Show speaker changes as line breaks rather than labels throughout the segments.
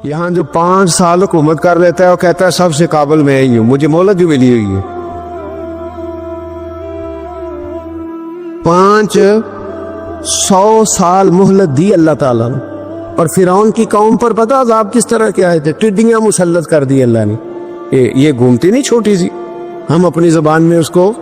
یہاں جو 5 سال حکومت کر لیتا ہے وہ کہتا ہے سب سے قابل میں ہی ہوں، مجھے مہلت بھی ملی ہوئی ہے۔ 500 سال مہلت دی اللہ تعالیٰ نے، اور فرعون کی قوم پر پتہ عذاب کس طرح کے آئے تھے؟ ٹڈیاں مسلط کر دی اللہ نے۔ یہ گھومتی نہیں چھوٹی سی، ہم اپنی زبان میں اس کو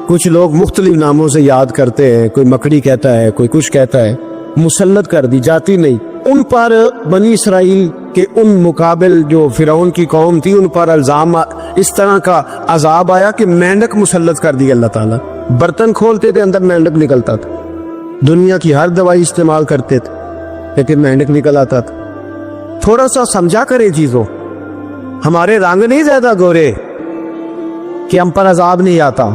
کچھ لوگ مختلف ناموں سے یاد کرتے ہیں، کوئی مکڑی کہتا ہے، کوئی کچھ کہتا ہے، مسلط کر دی، جاتی نہیں۔ ان پر بنی اسرائیل کے ان مقابل جو فرعون کی قوم تھی ان پر الزام اس طرح کا عذاب آیا کہ مینڈک مسلط کر دی اللہ تعالیٰ۔ برتن کھولتے تھے اندر مینڈک نکلتا تھا، دنیا کی ہر دوائی استعمال کرتے تھے لیکن مینڈک نکل آتا تھا۔ تھوڑا سا سمجھا کرے چیزوں، ہمارے رنگ نہیں زیادہ گورے کہ ہم پر عذاب نہیں آتا،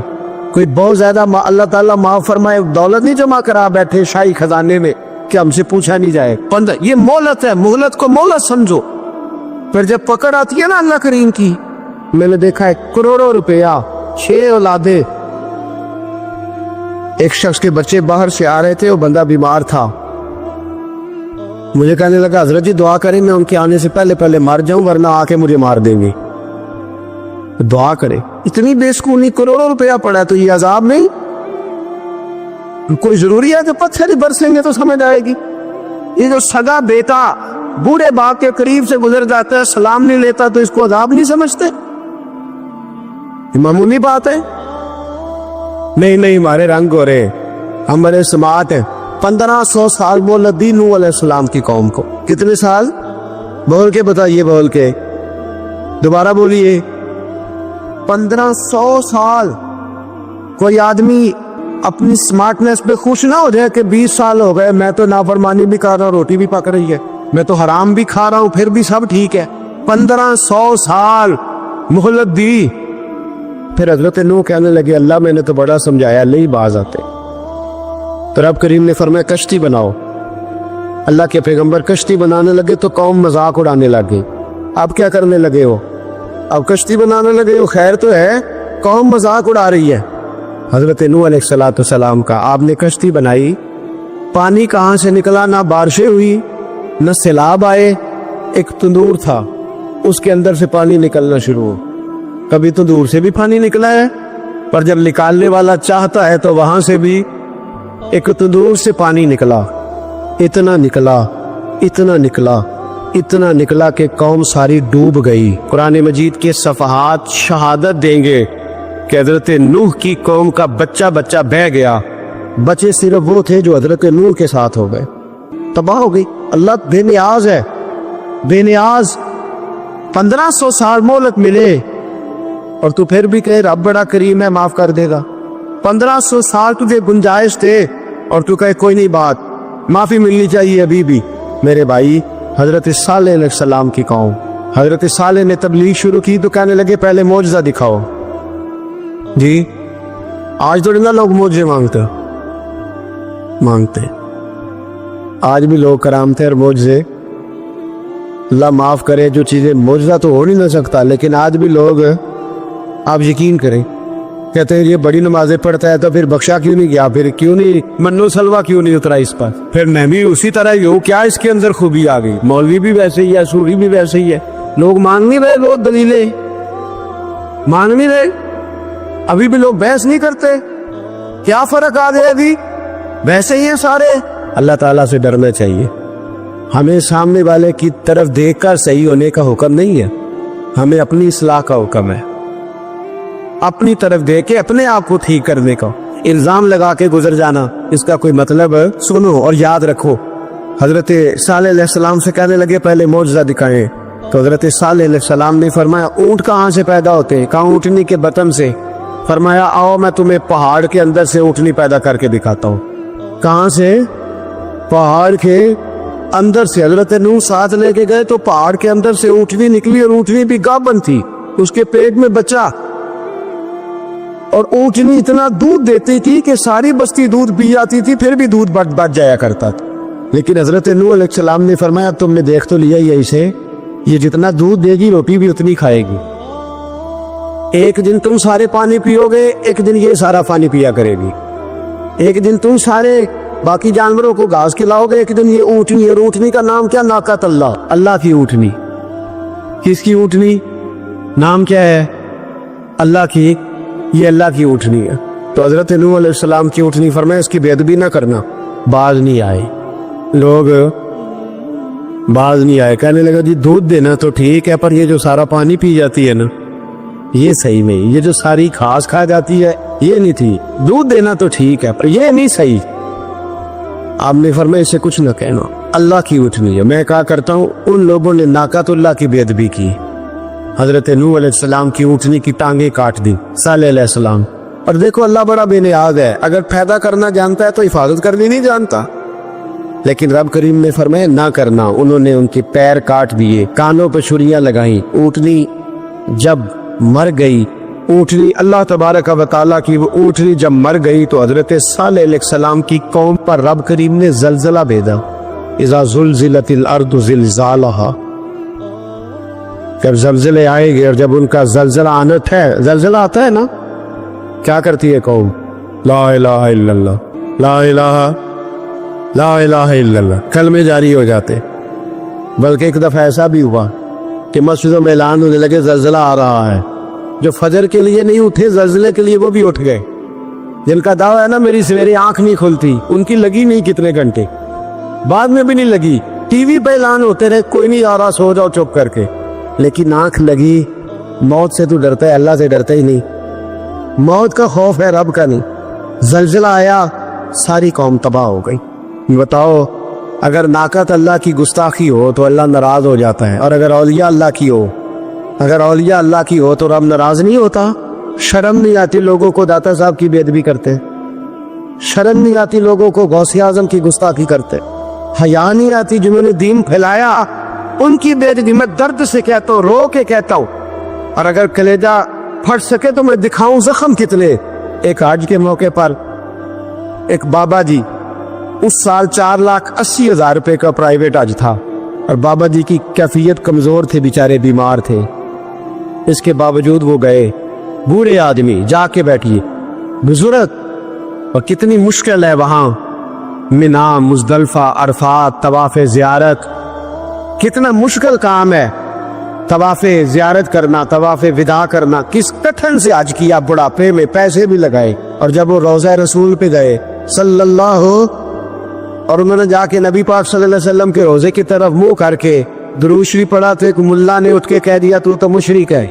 کوئی بہت زیادہ اللہ تعالیٰ معاف فرمائے دولت نہیں جمع کرا بیٹھے شاہی خزانے میں کہ ہم سے پوچھا نہیں جائے۔ یہ مہلت ہے، مہلت کو مہلت سمجھو، پھر جب پکڑ آتی ہے نا اللہ کریم کی، میں نے دیکھا ہے کروڑوں روپیہ، 6 اولادیں، ایک شخص کے بچے باہر سے آ رہے تھے، وہ بندہ بیمار تھا، مجھے کہنے لگا حضرت جی دعا کریں میں ان کے آنے سے پہلے مر جاؤں ورنہ آ کے مجھے مار دیں گے۔ دعا کرے، اتنی بے سکونی، کروڑوں روپیہ پڑا ہے تو یہ عذاب نہیں؟ کوئی ضروری ہے کہ پتھر ہی برسیں گے تو سمجھ آئے گی؟ یہ جو سگا بیٹا بوڑھے باپ کے قریب سے گزر جاتا ہے، سلام نہیں لیتا تو اس کو عذاب نہیں سمجھتے؟ یہ معمولی بات ہے؟ نہیں ہمارے رنگ ہو رہے، ہمارے سماعت ہے۔ 1500 سال مہلت دی نوح علیہ السلام کی قوم کو۔ کتنے سال؟ بول کے بتائیے، بول کے دوبارہ بولیے۔ 1500 سال۔ کوئی آدمی اپنی سمارٹنس پہ خوش نہ ہو جائے کہ 20 سال ہو گئے میں تو نافرمانی بھی کر رہا ہوں، روٹی بھی پک رہی ہے، میں تو حرام بھی کھا رہا ہوں، پھر بھی سب ٹھیک ہے۔ 1500 سال مہلت دی۔ پھر حضرت نوح کہنے لگے اللہ میں نے تو بڑا سمجھایا، اللہ ہی باز آتے۔ تو رب کریم نے فرمایا کشتی بناؤ۔ اللہ کے پیغمبر کشتی بنانے لگے تو قوم مذاق اڑانے لگے۔ اب کیا کرنے لگے ہو؟ اب کشتی بنانے لگے ہو، خیر تو ہے، قوم مذاق اڑا رہی ہے حضرت نوح علیہ السلام کا۔ آپ نے کشتی بنائی، پانی کہاں سے نکلا؟ نہ بارشیں ہوئی نہ سیلاب آئے، ایک تندور تھا اس کے اندر سے پانی نکلنا شروع ہو۔ کبھی تندور سے بھی پانی نکلا ہے، پر جب نکالنے والا چاہتا ہے تو وہاں سے بھی ایک تندور سے پانی نکلا، اتنا نکلا اتنا نکلا اتنا نکلا کہ قوم ساری ڈوب گئی۔ قرآن مجید کے صفحات شہادت دیں گے کہ حضرت نوح کی قوم کا بچہ بہہ گیا، بچے صرف وہ تھے جو حضرت نوح کے ساتھ ہو گئے، تباہ ہو گئی۔ اللہ بے نیاز ہے، بے نیاز۔ 1500 سال مہلت ملے اور تو پھر بھی کہے رب بڑا کریم ہے، معاف کر دے گا۔ 1500 سال تجھے گنجائش تھے اور تو کہے کوئی نہیں، بات معافی ملنی چاہیے ابھی بھی۔ میرے بھائی، حضرت صالح علیہ السلام کی قوم، حضرت صالح نے تبلیغ شروع کی تو کہنے لگے پہلے معجزہ دکھاؤ۔ جی آج تو نہ لوگ معجزے مانگتے، آج بھی لوگ کرامتے اور معجزے، اللہ معاف کرے، جو چیزیں معجزہ تو ہو نہیں نہ سکتا لیکن آج بھی لوگ، آپ یقین کریں، کہتے ہیں یہ بڑی نمازیں پڑھتا ہے تو پھر بخشا کیوں نہیں گیا، پھر کیوں نہیں منو سلوا کیوں نہیں اترا اس پر، پھر میں بھی اسی طرح ہی ہوں، کیا اس کے اندر خوبی آ گئی؟ مولوی بھی ویسے ہی ہے، سوری بھی ویسے ہی ہے، لوگ مان نہیں رہے، لوگ دلیلیں مان نہیں رہے، ابھی بھی لوگ بحث نہیں کرتے، کیا فرق آ گیا؟ ابھی ویسے ہی ہیں سارے۔ اللہ تعالیٰ سے ڈرنا چاہیے، ہمیں سامنے والے کی طرف دیکھ کر صحیح ہونے کا حکم نہیں ہے، ہمیں اپنی اصلاح کا حکم ہے، اپنی طرف دیکھ کے اپنے آپ کو ٹھیک کرنے کا۔ الزام لگا کے گزر جانا اس کا کوئی مطلب؟ سنو اور یاد رکھو، حضرت صالح علیہ السلام سے کہنے لگے پہلے معجزہ دکھائیں، تو حضرت صالح علیہ السلام نے فرمایا اونٹ کہاں سے پیدا ہوتے ہیں؟ کہاں؟ اونٹنی کے بطن سے۔ فرمایا آؤ میں تمہیں پہاڑ کے اندر سے اونٹنی پیدا کر کے دکھاتا ہوں۔ کہاں سے؟ پہاڑ کے اندر سے۔ حضرت نوح ساتھ لے کے گئے تو پہاڑ کے اندر سے اونٹنی نکلی، اور اونٹنی بھی گابن تھی، اس کے پیٹ میں بچہ، اور اونٹنی اتنا دودھ دیتی تھی کہ ساری بستی دودھ پی جاتی تھی، پھر بھی دودھ بچ جایا کرتا تھا۔ لیکن حضرت نوح علیہ السلام نے فرمایا تم نے دیکھ تو لیا ہی اسے، یہ جتنا دودھ دے گی روٹی بھی اتنی کھائے گی، ایک دن تم سارے پانی پیو گے، ایک دن یہ سارا پانی پیا کرے گی، ایک دن تم سارے باقی جانوروں کو گھاس کھلاؤگے، ایک دن یہ اونٹنی ہے، اور اونٹنی کا نام کیا؟ ناقۃ اللہ، اللہ کی اونٹنی۔ کس کی اونٹنی؟ نام کیا ہے؟ اللہ کی، یہ اللہ کی اونٹنی ہے۔ تو حضرت نوح علیہ السلام کی اونٹنی فرمائے اس کی بے ادبی نہ کرنا۔ باز نہیں آئے لوگ، باز نہیں آئے، کہنے لگا جی دودھ دینا تو ٹھیک ہے، پر یہ جو سارا پانی پی جاتی ہے نا، یہ صحیح نہیں، یہ جو ساری گھاس کھا جاتی ہے یہ نہیں تھی، دودھ دینا تو ٹھیک ہے پر یہ نہیں صحیح۔ آپ نے فرمایا اسے کچھ نہ کہنا، اللہ کی اونٹنی ہے۔ میں کہا کرتا ہوں ان لوگوں نے ناقۃ اللہ کی بے ادبی کی، حضرت نوح علیہ السلام کی اونٹنی کی ٹانگیں کاٹ دی، صالح علیہ السلام۔ اور دیکھو اللہ بڑا بے نیاز ہے، اگر پیدا کرنا جانتا ہے تو حفاظت کرنی نہیں جانتا، لیکن رب کریم نے فرمایا نہ کرنا۔ انہوں نے ان کے پیر کاٹ دیے، کانوں پہ چھریاں لگائیں۔ اونٹنی جب مر گئی، اونٹنی اللہ تبارک و تعالیٰ کی وہ اونٹنی جب مر گئی تو حضرت صالح علیہ السلام کی قوم پر رب کریم نے زلزلہ بھیجا، اذا زلزلت الارض زلزالہا، جب زلزلے آئے گے اور جب ان کا زلزلہ آنت ہے، زلزلہ آتا ہے نا، کیا کرتی ہے قوم؟ لا الہ الا اللہ، لا الہ لا الہ الا اللہ، کلمے جاری ہو جاتے۔ بلکہ ایک دفعہ ایسا بھی ہوا کہ مسجدوں میں اعلان ہونے لگے زلزلہ آ رہا ہے، جو فجر کے لیے نہیں اٹھے زلزلے کے لیے وہ بھی اٹھ گئے۔ جن کا دعویٰ ہے نا میری سویرے آنکھ نہیں کھلتی، ان کی لگی نہیں کتنے گھنٹے، بعد میں بھی نہیں لگی، ٹی وی پہ اعلان ہوتے رہے کوئی نہیں آ رہا، سو جاؤ چپ کر کے، لیکن آنکھ لگی۔ موت سے تو ڈرتا ہے، اللہ سے ڈرتا ہی نہیں، موت کا خوف ہے رب کا نہیں۔ زلزلہ آیا، ساری قوم تباہ ہو گئی۔ بتاؤ اگر ناقۃ اللہ کی گستاخی ہو تو اللہ ناراض ہو جاتا ہے، اور اگر اولیاء اللہ کی ہو، اگر اولیاء اللہ کی ہو تو رب ناراض نہیں ہوتا؟ شرم نہیں آتی لوگوں کو داتا صاحب کی بے ادبی کرتے، شرم نہیں آتی لوگوں کو غوث اعظم کی گستاخی کرتے، حیا نہیں آتی جنہوں نے دین پھیلایا ان کی بے ادبی؟ میں درد سے کہتا ہوں، رو کے کہتا ہوں، اور اگر کلیجہ پھٹ سکے تو میں دکھاؤں زخم کتنے۔ ایک حج کے موقع پر ایک بابا جی، اس سال 4,80,000 روپے کا پرائیویٹ حج تھا، اور بابا جی کی کیفیت کمزور تھے، بیچارے بیمار تھے، اس کے باوجود وہ گئے۔ بوڑھے آدمی، جا کے بیٹھیے، بزرگ، اور کتنی مشکل ہے وہاں، منا، مزدلفہ، عرفات، طواف زیارت، کتنا مشکل کام ہے طواف زیارت کرنا، طواف وداع کرنا۔ کس کٹھن سے حج کیا، بڑھاپے میں پیسے بھی لگائے، اور جب وہ روضہ رسول پہ گئے صلی اللہ، اور انہوں نے جا کے نبی پاک صلی اللہ علیہ وسلم کے روزے کی طرف منہ کر کے درود شریف پڑھا تو ایک ملا نے اٹھ کے کہہ دیا تو مشرک ہے۔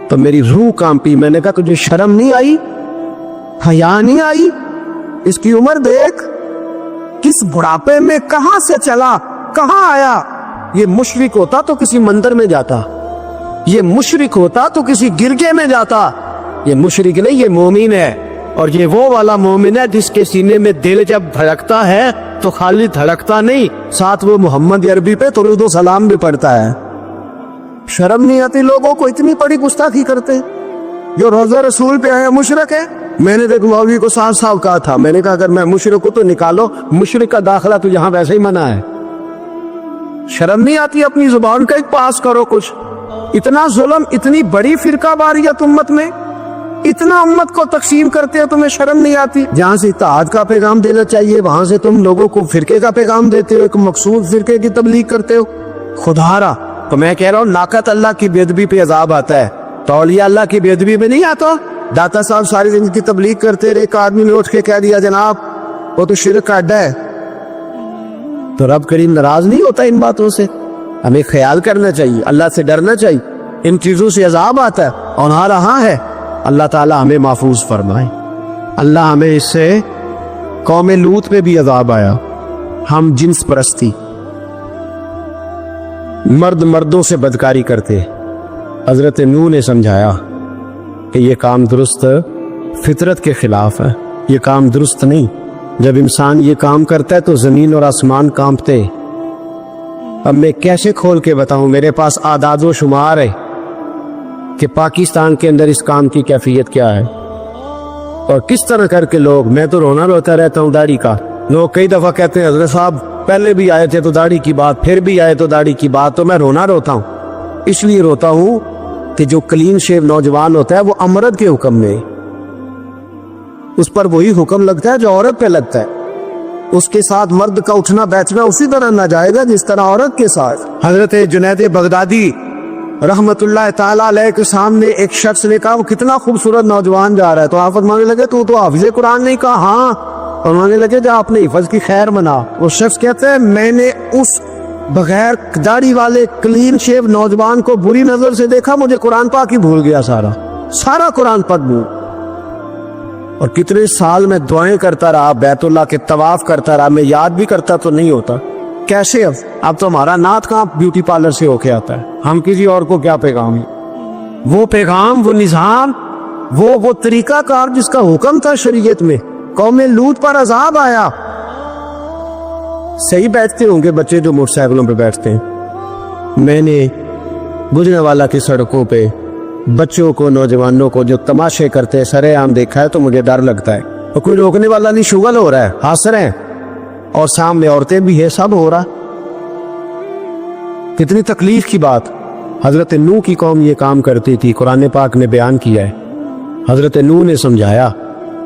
تو میری روح کانپی، میں نے کہا تجھے شرم نہیں آئی، حیا نہیں آئی؟ اس کی عمر دیکھ، کس بڑھاپے میں کہاں سے چلا، کہاں آیا۔ یہ مشرک ہوتا تو کسی مندر میں جاتا، یہ مشرک ہوتا تو کسی گرجے میں جاتا، یہ مشرک نہیں، یہ مومن ہے۔ اور یہ وہ والا مومن ہے جس کے سینے میں دل جب دھڑکتا ہے تو خالی دھڑکتا نہیں، ساتھ وہ محمد عربی پہ درود و سلام بھی پڑھتا ہے۔ شرم نہیں آتی لوگوں کو، اتنی بڑی گستاخی کرتے۔ جو روزہ رسول پہ آیا مشرک ہے۔ میں نے دیکھ مولوی کو صاف صاف کہا تھا، میں نے کہا اگر میں مشرک ہوں تو نکالو، مشرک کا داخلہ تو یہاں ویسے ہی منع ہے۔ شرم نہیں آتی؟ اپنی زبان کا ایک پاس کرو کچھ۔ اتنا ظلم، اتنی بڑی فرقہ واریت امت میں، اتنا امت کو تقسیم کرتے ہو، تمہیں شرم نہیں آتی؟ جہاں سے اتحاد کا پیغام دینا چاہیے وہاں سے تم لوگوں کو فرقے کا پیغام دیتے ہو، ایک مقصود فرقے کی تبلیغ کرتے ہو۔ خدا را، تو میں کہہ رہا ہوں ناقۃ اللہ کی بے ادبی پہ عذاب آتا ہے، تو اولیاء اللہ کی بے ادبی میں نہیں آتا۔ داتا صاحب ساری زندگی کی تبلیغ کرتے رہے، ایک آدمی نے اٹھ کے کہہ دیا جناب وہ تو شرک کا اڈا ہے، تو رب کریم ناراض نہیں ہوتا ان باتوں سے؟ ہمیں خیال کرنا چاہیے، اللہ سے ڈرنا چاہیے، ان چیزوں سے عذاب آتا ہے اور آ رہا ہے۔ اللہ تعالیٰ ہمیں محفوظ فرمائے۔ اللہ ہمیں اس سے، قوم لوط پہ بھی عذاب آیا، ہم جنس پرستی، مرد مردوں سے بدکاری کرتے۔ حضرت نوح نے سمجھایا کہ یہ کام درست فطرت کے خلاف ہے، یہ کام درست نہیں۔ جب انسان یہ کام کرتا ہے تو زمین اور آسمان کانپتے۔ اب میں کیسے کھول کے بتاؤں، میرے پاس اعداد و شمار ہے کہ پاکستان کے اندر اس کام کی کیفیت کیا ہے، اور کس طرح کر کے لوگ، میں تو رونا روتا رہتا ہوں داڑھی کا۔ لوگ کئی دفعہ کہتے ہیں حضرت صاحب پہلے بھی آئے تھے تو داڑھی کی بات، پھر بھی آئے تو داڑھی کی بات، تو میں رونا روتا ہوں۔ اس لیے روتا ہوں کہ جو کلین شیو نوجوان ہوتا ہے وہ امرد کے حکم میں، اس پر وہی حکم لگتا ہے جو عورت پہ لگتا ہے۔ اس کے ساتھ مرد کا اٹھنا بیٹھنا اسی طرح نہ جائے گا جس طرح عورت کے ساتھ. حضرت جنید بغدادی رحمت اللہ تعالیٰ علیہ کے سامنے ایک شخص نے کہا وہ کتنا خوبصورت نوجوان جا رہا ہے, تو آپ فرمانے لگے تو حافظ قرآن نہیں کہا؟ ہاں. فرمانے لگے جا اپنے حفظ کی خیر منا. وہ شخص کہتے ہیں میں نے اس بغیر داڑھی والے کلین شیو نوجوان کو بری نظر سے دیکھا, مجھے قرآن پاک ہی بھول گیا, سارا قرآن پاک بھول. اور کتنے سال میں دعائیں کرتا رہا, بیت اللہ کے طواف کرتا رہا, میں یاد بھی کرتا تو نہیں ہوتا. کیسے اب تو ہمارا نعت کہاں بیوٹی پارلر سے ہو کے آتا ہے, ہم کسی اور کو کیا پیغام. وہ پیغام, وہ نظام, وہ طریقہ کار جس کا حکم تھا شریعت میں. قوم لوط پر عذاب آیا. صحیح بیٹھتے ہوں گے بچے جو موٹر سائیکلوں پہ بیٹھتے ہیں. میں نے گجرے والا کی سڑکوں پہ بچوں کو, نوجوانوں کو جو تماشے کرتے سرے عام دیکھا ہے تو مجھے ڈر لگتا ہے. اور کوئی روکنے والا نہیں, شغل ہو رہا ہے, ہنس رہے ہیں, اور سامنے عورتیں بھی ہے, سب ہو رہا. کتنی تکلیف کی بات. حضرت نوح کی قوم یہ کام کرتی تھی, قرآن پاک نے بیان کیا ہے. حضرت نوح نے سمجھایا,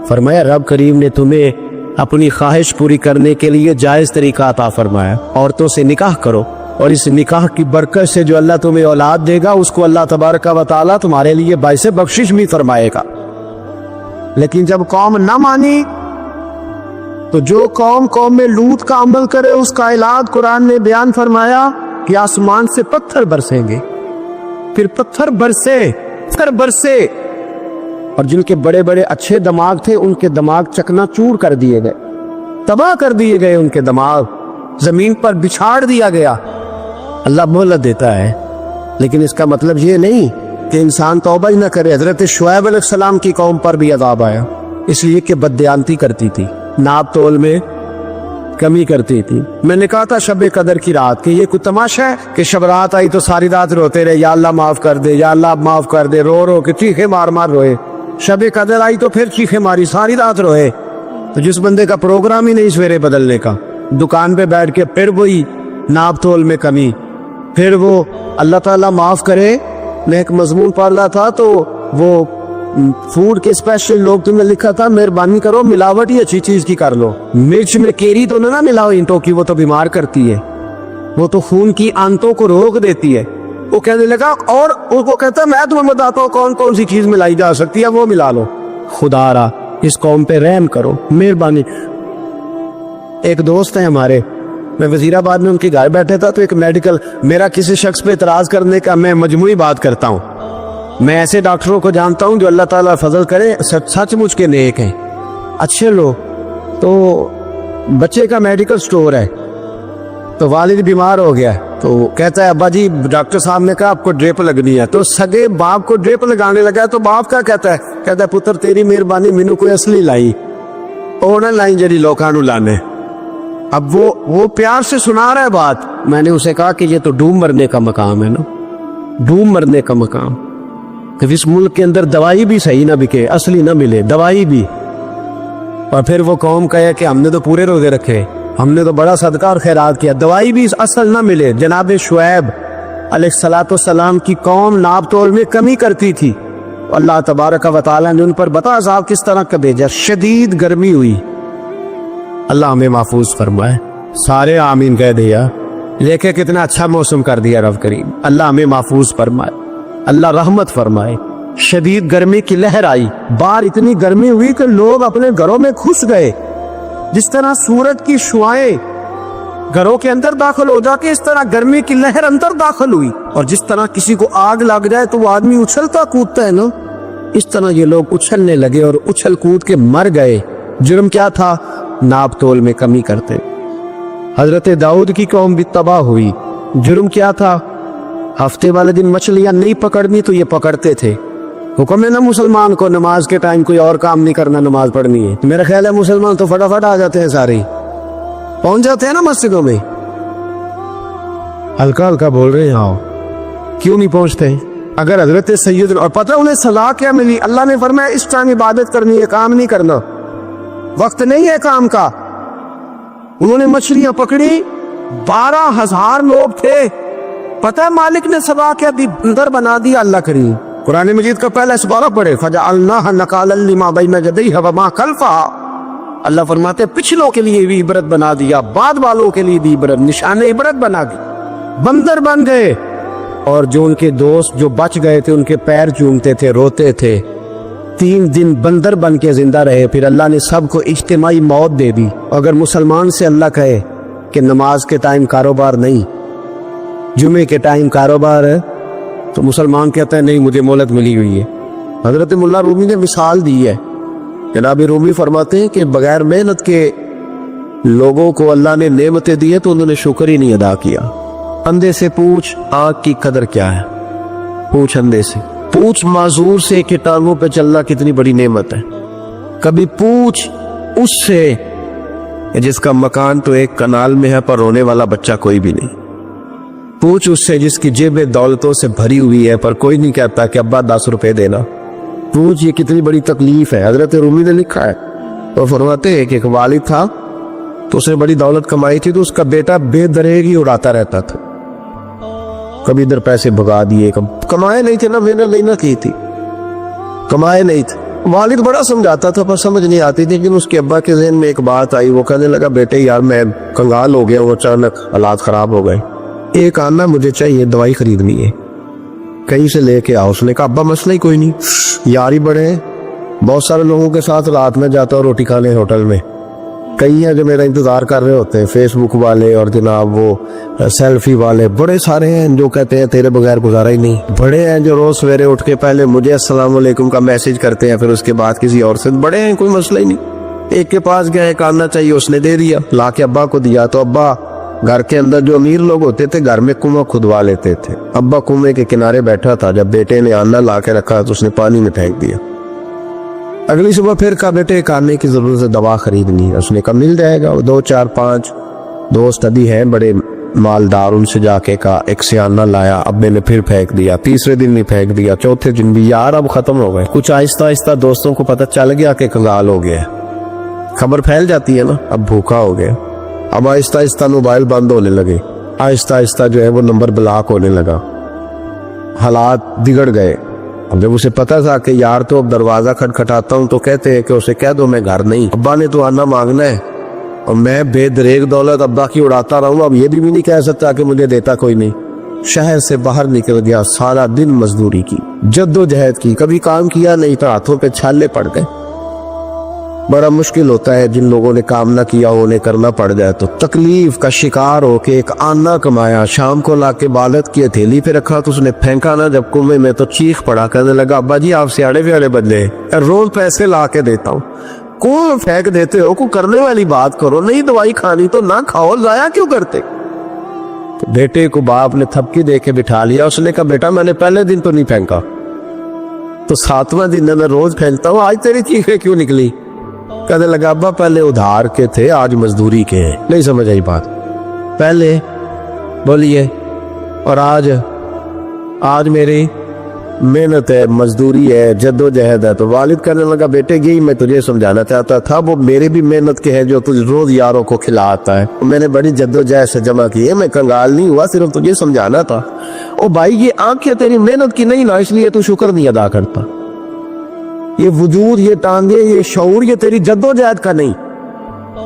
فرمایا رب کریم نے تمہیں اپنی خواہش پوری کرنے کے لیے جائز طریقہ عطا فرمایا, عورتوں سے نکاح کرو, اور اس نکاح کی برکت سے جو اللہ تمہیں اولاد دے گا اس کو اللہ تبارک و تعالیٰ تمہارے لیے باعث بخشش بھی فرمائے گا. لیکن جب قوم نہ مانی تو جو قوم میں لوط کا عمل کرے اس کا علاج قرآن نے بیان فرمایا کہ آسمان سے پتھر برسیں گے. پھر پتھر برسے, اور جن کے بڑے بڑے اچھے دماغ تھے ان کے دماغ چکنا چور کر دیے گئے, تباہ کر دیے گئے, ان کے دماغ زمین پر بچھاڑ دیا گیا. اللہ مہلت دیتا ہے, لیکن اس کا مطلب یہ نہیں کہ انسان توبہ ہی نہ کرے. حضرت شعیب علیہ السلام کی قوم پر بھی عذاب آیا, اس لیے کہ بددیانتی کرتی تھی, ناپ تول میں کمی کرتی تھی. میں نے کہا تھا شب قدر کی رات کہ یہ کوئی تماشا ہے کہ شب رات آئی تو ساری رات روتے رہے, یا اللہ معاف کر دے, یا اللہ معاف کر دے, رو رو کے چیخے مار مار روئے. شب قدر آئی تو پھر چیخے ماری, ساری رات روئے. تو جس بندے کا پروگرام ہی نہیں سویرے بدلنے کا, دکان پہ بیٹھ کے پھر وہی ناپ تول میں کمی, پھر وہ اللہ تعالیٰ معاف کرے. میں ایک مضمون پڑھ رہا تھا تو وہ فوڈ کے اسپیشل لوگ تم نے لکھا تھا مہربانی کرو ملاوٹ ہی اچھی چیز کی کر لو, مرچ میں کیری تو نہ ملاؤ اینٹوں کی, وہ تو بیمار کرتی ہے, وہ تو خون کی آنتوں کو روک دیتی ہے. وہ کہنے لگا, اور وہ کہتا میں تمہیں بتاتا ہوں کون کون سی چیز ملائی جا سکتی ہے, وہ ملا لو. خدا را اس قوم پہ رحم کرو, مہربانی. ایک دوست ہیں ہمارے, میں وزیر آباد میں ان کے گھر بیٹھے تھا, تو ایک میڈیکل, میرا کسی شخص پہ اعتراض کرنے کا میں مجموعی بات کرتا ہوں. میں ایسے ڈاکٹروں کو جانتا ہوں جو اللہ تعالیٰ فضل کرے سچ مچ کے نیک ہیں, اچھے لوگ. تو بچے کا میڈیکل سٹور ہے, تو والد بیمار ہو گیا, تو کہتا ہے ابا جی ڈاکٹر صاحب نے کہا آپ کو ڈریپ لگنی ہے. تو سگے باپ کو ڈریپ لگانے لگا, تو باپ کا کہتا ہے پتر تیری مہربانی مینو کوئی اصلی لائی, اور نہ لائی جڑی لوکاں نو لانے. اب وہ پیار سے سنا رہا ہے بات. میں نے اسے کہا کہ یہ تو ڈوب مرنے کا مقام ہے نا, ڈوب مرنے کا مقام, کہ اس ملک کے اندر دوائی بھی صحیح نہ بکے, اصلی نہ ملے دوائی بھی. اور پھر وہ قوم کہے کہ ہم نے تو پورے روزے رکھے, ہم نے تو بڑا صدقہ اور خیرات کیا, دوائی بھی اصل نہ ملے. جناب شعیب علیہ السلام کی قوم ناپ تول میں کمی کرتی تھی, اللہ تبارک و تعالیٰ نے ان پر بتا عذاب کس طرح کا بھیجا. شدید گرمی ہوئی, اللہ ہمیں محفوظ فرمائے. سارے آمین کہہ دیا, لیکن کتنا اچھا موسم کر دیا رب کریم. اللہ ہمیں محفوظ فرمائے, اللہ رحمت فرمائے. شدید گرمی کی لہر آئی, باہر اتنی گرمی ہوئی کہ لوگ اپنے گھروں میں گھس گئے. جس طرح سورج کی شعائیں گھروں کے اندر داخل ہو جاتی, اس طرح گرمی کی لہر اندر داخل ہوئی. اور جس طرح کسی کو آگ لگ جائے تو وہ آدمی اچھلتا کودتا ہے نا, اس طرح یہ لوگ اچھلنے لگے اور اچھل کود کے مر گئے. جرم کیا تھا؟ ناپ تول میں کمی کرتے. حضرت داؤد کی قوم بھی تباہ ہوئی. جرم کیا تھا؟ ہفتے والے دن مچھلیاں نہیں پکڑنی تو یہ پکڑتے تھے. حکم ہے نا مسلمان کو نماز کے ٹائم کوئی اور کام نہیں کرنا, نماز پڑھنی ہے. میرا خیال ہے مسلمان تو فٹافٹ آ جاتے ہیں, سارے پہنچ جاتے ہیں نا مسجدوں میں. ہلکا ہلکا بول رہے ہیں, آؤ کیوں نہیں پہنچتے؟ اگر حضرت سید, اور پتہ انہیں سزا کیا ملی؟ اللہ نے فرمایا اس ٹائم عبادت کرنی ہے, کام نہیں کرنا, وقت نہیں ہے کام کا. انہوں نے مچھلیاں پکڑی, 12,000 لوگ تھے. پتہ ہے مالک نے سزا کیا دی؟ بندر بنا دیا اللہ کریم. قرآن مجید کا پہلا سپارہ پڑھے, فَجَعَلْنَاهَا نَكَالًا لِمَا بَيْنَ يَدَيْهَا وَمَا خَلْفَهَا. اللہ فرماتے پچھلوں کے لیے بھی عبرت بنا دیا، بعد والوں کے لیے بھی عبرت، نشان عبرت بنا دی۔ بندر بن گئے، اور جو ان کے دوست جو بچ گئے تھے ان کے پیر چومتے تھے، روتے تھے، 3 دن بندر بن کے زندہ رہے۔ پھر اللہ نے سب کو اجتماعی موت دے دی۔ اگر مسلمان سے اللہ کہے کہ نماز کے ٹائم کاروبار نہیں، جمعے کے ٹائم کاروبار ہے، تو مسلمان کہتا ہے نہیں مجھے مہلت ملی ہوئی ہے۔ حضرت مولا رومی نے مثال دی ہے، جناب رومی فرماتے ہیں کہ بغیر محنت کے لوگوں کو اللہ نے نعمتیں دی ہے تو انہوں نے شکر ہی نہیں ادا کیا۔ اندھے سے پوچھ آنکھ کی قدر کیا ہے، پوچھ اندھے سے، پوچھ معذور سے کہ ٹانگوں پہ چلنا کتنی بڑی نعمت ہے۔ کبھی پوچھ اس سے جس کا مکان تو ایک کنال میں ہے پر رونے والا بچہ کوئی بھی نہیں۔ پوچھ اس سے جس کی جیب دولتوں سے بھری ہوئی ہے پر کوئی نہیں کہتا کہ ابا 10 روپے دینا۔ پوچھ یہ کتنی بڑی تکلیف ہے۔ حضرت رومی نے لکھا ہے، وہ فرماتے ہیں کہ ایک والد تھا تو اس نے بڑی دولت کمائی تھی، تو اس کا بیٹا بے دریغ ہی اڑاتا رہتا تھا، کبھی ادھر پیسے بھگا دیے، کمائے نہیں تھے نا، محنت نہیں نہ کی تھی، کمائے نہیں تھے۔ والد بڑا سمجھاتا تھا پر سمجھ نہیں آتی تھی، لیکن اس کے ابا کے ذہن میں ایک بات آئی، وہ کہنے لگا بیٹے یار میں کنگال ہو گیا ہوں، اچانک حالات خراب ہو گئے، ایک آنا مجھے چاہیے، دوائی خریدنی ہے، کہیں سے لے کے آؤ۔ اس نے کہا ابا مسئلہ ہی کوئی نہیں، یار ہی بڑے ہیں، بہت سارے لوگوں کے ساتھ رات میں جاتا ہوں روٹی کھانے ہوٹل میں، کئی ہیں جو میرا انتظار کر رہے ہوتے ہیں، فیس بک والے اور جناب وہ سیلفی والے، بڑے سارے ہیں جو کہتے ہیں تیرے بغیر گزارا ہی نہیں، بڑے ہیں جو روز سویرے اٹھ کے پہلے مجھے السلام علیکم کا میسج کرتے ہیں، پھر اس کے بعد کسی اور سے، بڑے ہیں کوئی مسئلہ ہی نہیں۔ ایک کے پاس گیا، ایک آنا چاہیے، اس نے دے دیا، لا کے ابا کو دیا، تو ابا گھر کے اندر جو امیر لوگ ہوتے تھے گھر میں کنواں کھدوا لیتے تھے، ابا کنویں کے کنارے بیٹھا تھا، جب بیٹے نے آنا لا کے رکھا تو اس نے پانی میں پھینک دیا۔ اگلی صبح پھر کہا بیٹے ایک آنے کی ضرورت ہے، دوا خریدنی ہے، اس نے کہا مل جائے گا۔ 2 4 5 دوست ابھی ہیں بڑے مالدار، ان سے جا کے کہا، ایک سے آنا لایا، ابے نے پھر پھینک دیا، تیسرے دن بھی پھینک دیا، چوتھے دن بھی، یار اب ختم ہو گئے۔ کچھ آہستہ آہستہ دوستوں کو پتہ چل گیا کہ کنگال ہو گیا، خبر پھیل جاتی ہے نا، اب بھوکا ہو گیا۔ اب آہستہ آہستہ موبائل بند ہونے لگے، آہستہ آہستہ جو ہے وہ نمبر بلاک ہونے لگا، حالات بگڑ گئے۔ اب جب اسے پتا تھا کہ یار تو اب دروازہ کھٹکھٹاتا ہوں تو کہتے ہیں کہ اسے کہہ دو میں گھر نہیں، ابا نے تو آنا مانگنا ہے، اور میں بے دریغ دولت ابا کی اڑاتا رہوں، اب یہ بھی نہیں کہہ سکتا کہ مجھے دیتا کوئی نہیں۔ شہر سے باہر نکل گیا، سارا دن مزدوری کی، جد و جہد کی، کبھی کام کیا نہیں تو ہاتھوں پہ چھالے پڑ گئے۔ بڑا مشکل ہوتا ہے جن لوگوں نے کام نہ کیا ہو انہیں کرنا پڑ جائے تو، تکلیف کا شکار ہو کے ایک آنا کمایا، شام کو لا کے بالت کی ہتھیلی پہ رکھا تو اس نے پھینکا نا جب کنویں میں تو چیخ پڑا، کہنے لگا ابا جی آپ سیاڑے ویاڑے بدلے، روز پیسے لا کے دیتا ہوں، کون پھینک دیتے ہو، کو کرنے والی بات کرو، نہیں دوائی کھانی تو نہ کھاؤ، ضائع کیوں کرتے؟ تو بیٹے کو باپ نے تھپکی دے کے بٹھا لیا، اس نے کہا بیٹا میں نے پہلے دن تو نہیں پھینکا، تو 7واں دن میں روز پھینکتا ہوں، آج تیری چیخیں کیوں نکلی؟ کہنے لگا ابا پہلے ادھار کے تھے آج مزدوری کے ہیں۔ نہیں سمجھ آئی بات، پہلے بولیے، اور آج میری محنت ہے، مزدوری ہے، جد و جہد ہے۔ تو والد کہنے لگا بیٹے یہی میں تجھے سمجھانا چاہتا تھا، وہ میرے بھی محنت کے ہیں جو تجھ روز یاروں کو کھلاتا ہے، میں نے بڑی جد و جہد سے جمع کی ہے، میں کنگال نہیں ہوا، صرف تجھے سمجھانا تھا۔ او بھائی یہ آنکھیں تیری محنت کی نہیں نا، اس لیے تو شکر نہیں ادا کرتا، یہ وجود، یہ ٹانگیں، یہ شعور، یہ تیری جد و جہد کا نہیں،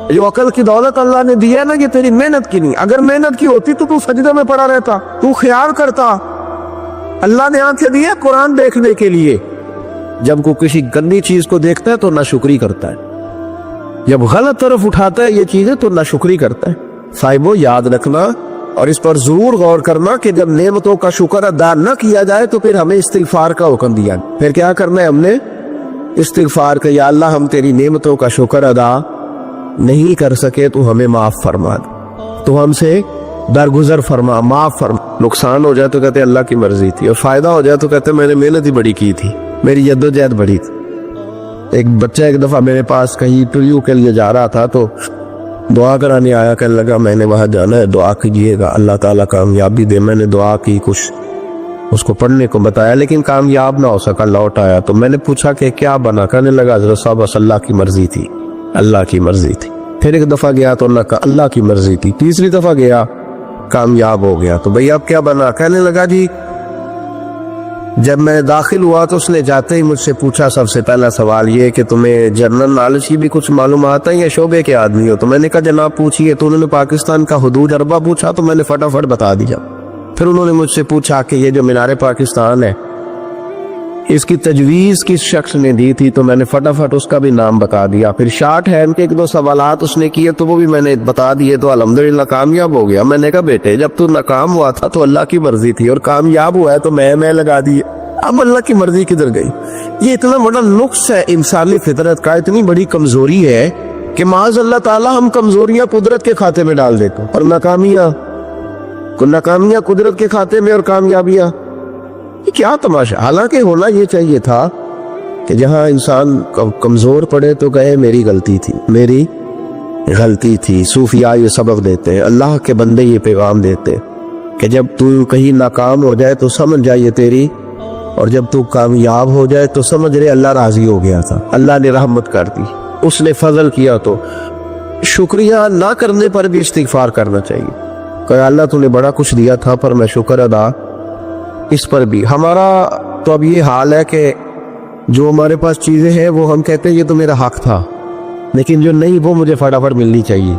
جو عقل کی دولت اللہ نے دی ہے نا یہ تیری محنت کی نہیں، اگر محنت کی ہوتی تو سجدہ میں پڑا رہتا، تو خیال کرتا۔ اللہ نے آنکھیں دی ہے قرآن دیکھنے کے لیے، جب کوئی کسی گندی چیز کو دیکھتا ہے تو ناشکری کرتا ہے، جب غلط طرف اٹھاتا ہے یہ چیزیں تو ناشکری کرتا ہے۔ صاحبو یاد رکھنا اور اس پر ضرور غور کرنا کہ جب نعمتوں کا شکر ادا نہ کیا جائے تو پھر ہمیں استغفار کا حکم دیا، پھر کیا کرنا ہے ہم نے؟ استغفار کہ یا اللہ ہم تیری نعمتوں کا شکر ادا نہیں کر سکے تو ہمیں معاف فرما، تو ہم سے درگزر فرما، معاف فرما۔ نقصان ہو جائے تو کہتے اللہ کی مرضی تھی، اور فائدہ ہو جائے تو کہتے میں نے محنت ہی بڑی کی تھی، میری جد و جہد بڑی تھی۔ ایک بچہ ایک دفعہ میرے پاس کہیں انٹرویو کے لیے جا رہا تھا تو دعا کرانے آیا، کہنے لگا میں نے وہاں جانا ہے، دعا کیجیے گا اللہ تعالیٰ کامیابی دے۔ میں نے دعا کی، کچھ اس کو پڑھنے کو بتایا لیکن کامیاب نہ ہو سکا، لوٹ آیا۔ تو میں نے پوچھا کہ کیا بنا؟ کہنے لگا حضرت صاحب بس اللہ کی مرضی تھی، اللہ کی مرضی تھی۔ پھر ایک دفعہ گیا تو اللہ کا اللہ کی مرضی تھی، تیسری دفعہ گیا کامیاب ہو گیا۔ تو بھئی اب کیا بنا؟ کہنے لگا جی
جب میں داخل ہوا تو اس نے جاتے ہی مجھ سے پوچھا سب سے پہلا سوال یہ کہ تمہیں جنرل نالج کی بھی کچھ معلومات ہیں یا شعبے کے آدمی ہو؟ تو میں نے کہا جناب پوچھیے۔ تو انہوں نے پاکستان کا حدود اربہ پوچھا تو میں نے فٹافٹ بتا دیا۔ پھر انہوں نے مجھ سے پوچھا کہ یہ جو مینار پاکستان ہے اس کی تجویز کس شخص نے دی تھی؟ تو میں نے فٹافٹ اس کا بھی نام بتا دیا۔ پھر شارٹ ہینڈ کے ایک دو سوالات اس نے کیے تو وہ بھی میں نے بتا دیے، تو الحمدللہ کامیاب ہو گیا۔ میں نے کہا بیٹے جب تو ناکام ہوا تھا تو اللہ کی مرضی تھی، اور کامیاب ہوا ہے تو میں لگا دی، اب اللہ کی مرضی کدھر گئی؟ یہ اتنا بڑا نقص ہے انسانی فطرت کا، اتنی بڑی کمزوری ہے کہ معاذ اللہ تعالی ہم کمزوریاں قدرت کے کھاتے میں ڈال دیتے ہیں، اور ناکامیاں قدرت کے کھاتے میں، اور کامیابیاں یہ کیا تماشا؟ حالانکہ ہونا یہ چاہیے تھا کہ جہاں انسان کمزور پڑے تو کہے میری غلطی تھی۔ صوفیاء یہ سبق دیتے ہیں، اللہ کے بندے یہ پیغام دیتے ہیں کہ جب تو کہیں ناکام ہو جائے تو سمجھ جائے تیری، اور جب تو کامیاب ہو جائے تو سمجھ رہے اللہ راضی ہو گیا تھا، اللہ نے رحمت کر دی، اس نے فضل کیا۔ تو شکریہ نہ کرنے پر بھی استغفار کرنا چاہیے کہ اللہ تو نے بڑا کچھ دیا تھا پر میں شکر ادا اس پر بھی۔ ہمارا تو اب یہ حال ہے کہ جو ہمارے پاس چیزیں ہیں وہ ہم کہتے ہیں یہ تو میرا حق تھا، لیکن جو نہیں وہ مجھے فٹافٹ ملنی چاہیے۔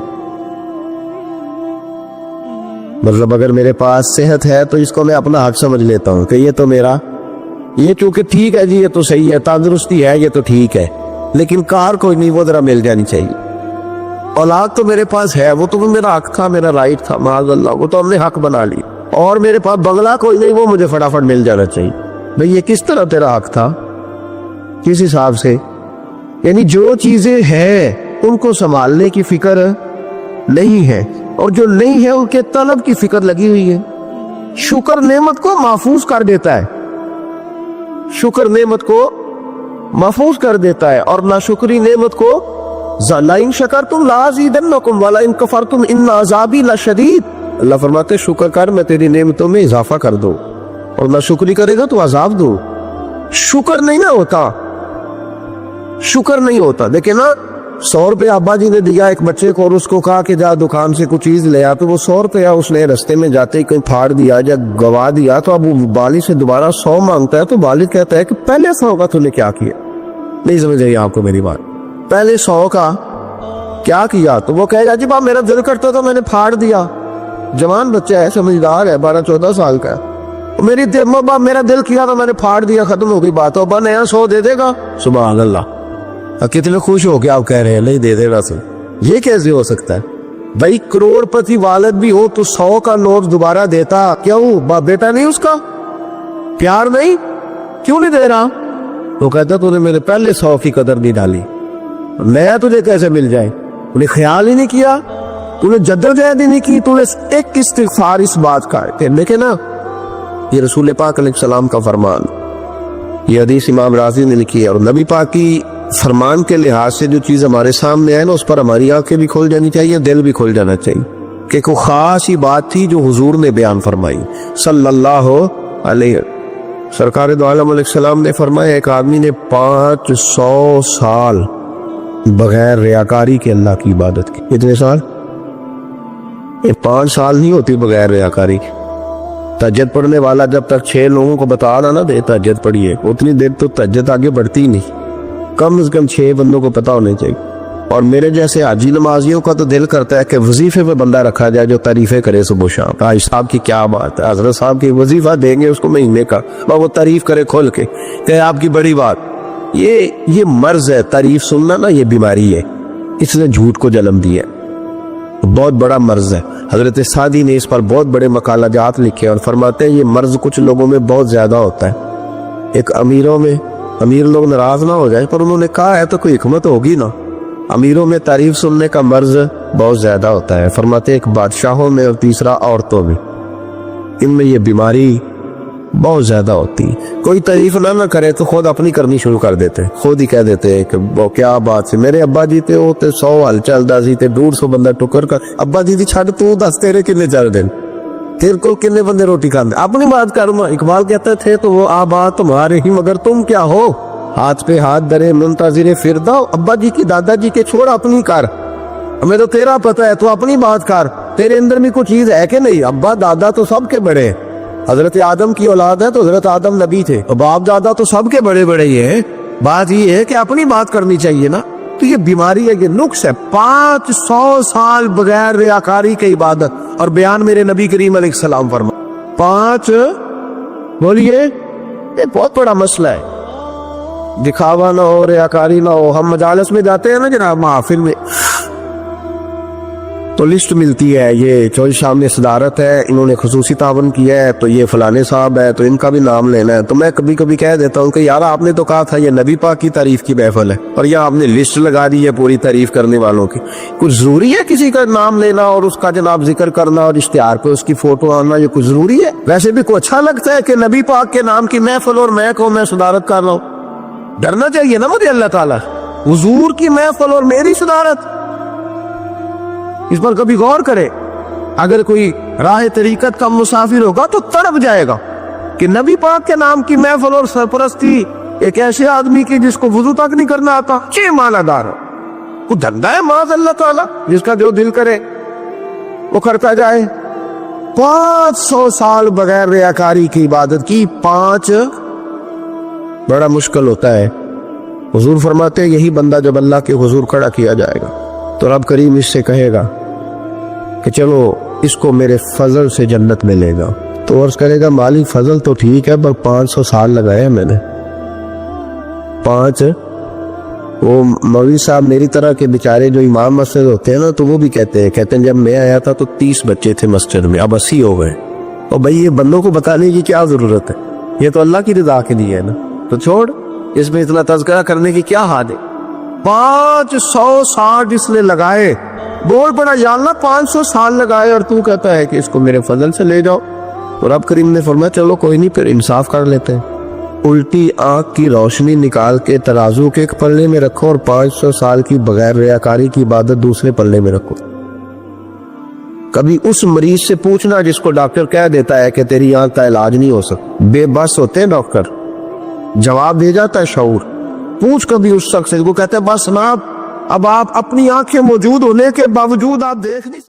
مطلب اگر میرے پاس صحت ہے تو اس کو میں اپنا حق سمجھ لیتا ہوں کہ یہ تو میرا، یہ چونکہ ٹھیک ہے جی یہ تو صحیح ہے، تندرستی ہے یہ تو ٹھیک ہے، لیکن کار کوئی نہیں وہ ذرا مل جانی چاہیے۔ اولاد تو میرے پاس ہے، وہ تو میرا حق تھا، میرا رائٹ تھا، معاذ اللہ وہ تو ہم نے حق بنا لی۔ اور میرے پاس بنگلہ کوئی نہیں، وہ مجھے فٹافٹ مل جانا چاہیے۔ بھئی یہ کس طرح تیرا حق تھا؟ کس حساب سے؟ یعنی جو چیزیں ہیں ان کو سنبھالنے کی فکر نہیں ہے، اور جو نہیں ہے ان کے طلب کی فکر لگی ہوئی ہے۔ شکر نعمت کو محفوظ کر دیتا ہے، شکر نعمت کو محفوظ کر دیتا ہے، اور ناشکری نعمت کو لَئِن شَكَرْتُمْ لَأَزِيدَنَّكُمْ وَلَئِن كَفَرْتُمْ إِنَّ عَذَابِي لَشَدِيدٌ۔ اللہ فرماتے شکر کر میں تیری نعمتوں میں اضافہ کر دوں، اور ناشکری کرے گا تو عذاب دوں۔ شکر نہیں نہ ہوتا، شکر نہیں ہوتا۔ دیکھیں نا 100 روپے ابا جی نے دیا ایک بچے کو، اور اس کو کہا کہ جا دکان سے کچھ چیز لے آ، تو وہ 100 روپیہ اس نے رستے میں جاتے ہی کہیں پھاڑ دیا یا گوا دیا، تو اب وہ والد سے دوبارہ 100 مانگتا ہے، تو والد کہتا ہے کہ پہلے 100 کا تو نے کیا کیا؟ نہیں سمجھ رہی آپ کو میری بات؟ پہلے 100 کا کیا کیا؟ تو وہ کہے گا جی باپ میرا دل کرتا تو میں نے پھاڑ دیا۔ جوان بچہ ہے، سمجھدار ہے، 12-14 سال کا ہے، میرا دل کیا تو میں نے پھاڑ دیا، ختم ہو گئی بات۔ تو ابا نیا 100 دے دے گا؟ سبحان اللہ، کتنے خوش ہو کے آپ کہہ رہے ہیں نہیں دے دے گا سر، یہ کیسے ہو سکتا ہے؟ بھائی کروڑ پتی والد بھی ہو تو 100 کا نوٹ دوبارہ دیتا کیوں؟ بیٹا نہیں اس کا پیار نہیں، کیوں نہیں دے رہا؟ وہ کہتا تو نے میرے پہلے 100 کی قدر نہیں ڈالی، نیا تجھے کیسے مل جائے؟ تو نے خیال ہی نہیں کیا، تو نے جدوجہد ہی نہیں کی، تو نے ایک استغفار اس بات کا ہے۔ لیکن نا یہ رسول پاک علیہ السلام کا فرمان، یہ حدیث امام رازی نے لکھی ہے، اور نبی پاک کی فرمان کے لحاظ سے جو چیز ہمارے سامنے آئے نا اس پر ہماری آنکھیں بھی کھل جانی چاہیے، دل بھی کھل جانا چاہیے، کہ کوئی خاص ہی بات تھی جو حضور نے بیان فرمائی صلی اللہ علیہ وسلم۔ سرکار دو عالم علیہ السلام نے فرمایا ایک آدمی نے 500 سال بغیر ریاکاری کے اللہ کی عبادت کی۔ کتنے سال؟ یہ 5 سال نہیں ہوتی بغیر ریاکاری کی۔ تہجد پڑھنے والا جب تک 6 لوگوں کو بتا رہا نا دے تہجد پڑھیے، اتنی دیر تو تہجد آگے بڑھتی ہی نہیں، کم از کم 6 بندوں کو پتا ہونے چاہیے۔ اور میرے جیسے حاجی نمازیوں کا تو دل کرتا ہے کہ وظیفے پہ بندہ رکھا جائے جو تعریفیں کرے صبح و شام۔ حاج صاحب کی کیا بات ہے، حضرت صاحب کی وظیفہ دیں گے اس کو مہینے کا، وہ تعریف کرے کھول کے کہ آپ کی بڑی بات۔ یہ مرض ہے، تعریف سننا نا یہ بیماری ہے، اس نے جھوٹ کو جنم دیا ہے، بہت بڑا مرض ہے۔ حضرت سعدی نے اس پر بہت بڑے مقالہ جات لکھے اور فرماتے ہیں یہ مرض کچھ لوگوں میں بہت زیادہ ہوتا ہے۔ ایک امیروں میں، امیر لوگ ناراض نہ ہو جائیں پر انہوں نے کہا ہے تو کوئی حکمت ہوگی نا، امیروں میں تعریف سننے کا مرض بہت زیادہ ہوتا ہے۔ فرماتے ایک بادشاہوں میں اور تیسرا عورتوں میں، ان میں یہ بیماری بہت زیادہ ہوتی ہے۔ کوئی تعریف نہ کرے تو خود اپنی کرنی شروع کر دیتے، خود ہی کہہ دیتے ہیں کہ وہ کیا بات سے میرے ابا جی تے ہوتے 100 ہل چلدا سی تے 150 بندہ ٹکر کر ابا جی دی چھڈ تو دس تیرے کنے چل دین، تیرے کو کنے بندے روٹی کھاندے، اپنی بات کروں۔ اقبال کہتے تھے تو وہ آبا تمہارے ہی مگر تم کیا ہو، ہاتھ پہ ہاتھ درے منتظر فردا، ابا جی کی دادا جی کے چھوڑ اپنی کر، ہمیں تو تیرا پتہ ہے تو اپنی بات کر، تیرے اندر بھی کوئی چیز ہے کہ نہیں، ابا دادا تو سب کے بڑے، حضرت آدم کی اولاد ہے تو حضرت آدم نبی تھے، اور باپ دادا تو سب کے بڑے بڑے ہی ہیں. بات یہ ہے کہ اپنی بات کرنی چاہیے نا. تو یہ بیماری ہے، یہ نقص ہے. 500 سال بغیر ریاکاری کی عبادت اور بیان میرے نبی کریم علیہ السلام فرما. 5 بولیے، یہ بہت بڑا مسئلہ ہے. دکھاوا نہ ہو، ریاکاری نہ ہو. ہم مجالس میں جاتے ہیں نا جناب، محافل میں، تو لسٹ ملتی ہے، یہ چوہدری صاحب نے صدارت ہے، انہوں نے خصوصی تعاون کیا ہے، تو یہ فلانے صاحب ہے، تو ان کا بھی نام لینا ہے. تو میں کبھی کبھی کہہ دیتا ہوں کہ یار آپ نے تو کہا تھا یہ نبی پاک کی تعریف کی محفل ہے، اور یہ آپ نے لسٹ لگا دی ہے پوری تعریف کرنے والوں کی. کچھ ضروری ہے کسی کا نام لینا اور اس کا جناب ذکر کرنا اور اشتہار پہ اس کی فوٹو آنا؟ یہ کچھ ضروری ہے؟ ویسے بھی کوئی اچھا لگتا ہے کہ نبی پاک کے نام کی محفل اور میں صدارت کر رہا ہوں؟ ڈرنا چاہیے نا مجھے اللہ تعالیٰ. حضور کی محفل اور میری صدارت، اس پر کبھی غور کرے. اگر کوئی راہ طریقت کا مسافر ہوگا تو تڑپ جائے گا کہ نبی پاک کے نام کی محفل اور سرپرستی ایک ایسے آدمی کی جس کو وضو تک نہیں کرنا آتا، چھ مالا دار ہو. کوئی دھندا ہے معاذ اللہ تعالیٰ، جس کا جو دل کرے وہ کرتا جائے. 500 سال بغیر ریاکاری کی عبادت کی. 5 بڑا مشکل ہوتا ہے. حضور فرماتے ہیں یہی بندہ جب اللہ کے حضور کھڑا کیا جائے گا تو رب کریم اس سے کہے گا کہ چلو اس کو میرے فضل سے جنت میں لے گا. تو عرض کرے گا مالک فضل تو ٹھیک ہے پر 500 سال لگائے ہیں میں نے. 5 وہ مولوی صاحب میری طرح کے بیچارے جو امام مسجد ہوتے ہیں نا، تو وہ بھی کہتے ہیں جب میں آیا تھا تو 30 بچے تھے مسجد میں، اب 80 ہو گئے. اور بھائی یہ بندوں کو بتانے کی کیا ضرورت ہے؟ یہ تو اللہ کی رضا کے لیے ہے نا. تو چھوڑ، اس میں اتنا تذکرہ کرنے کی کیا حد ہے؟ 500 سال جس نے لگائے، بول پڑا یا اللہ 500 سال لگائے اور تو کہتا ہے کہ اس کو میرے فضل سے لے جاؤ. تو رب کریم نے فرمایا چلو کوئی نہیں، پھر انصاف کر لیتے ہیں. الٹی آنکھ کی روشنی نکال کے ترازو کے ایک پلے میں رکھو اور 500 سال کی بغیر ریاکاری کی عبادت دوسرے پلے میں رکھو. کبھی اس مریض سے پوچھنا جس کو ڈاکٹر کہہ دیتا ہے کہ تیری آنکھ کا علاج نہیں ہو سکتا. بے بس ہوتے ہیں ڈاکٹر، جواب دے جاتا ہے شعور. پوچھ کبھی اس شخص سے، وہ کہتے ہیں بس نا اب آپ اپنی آنکھیں موجود ہونے کے باوجود آپ دیکھ نہیں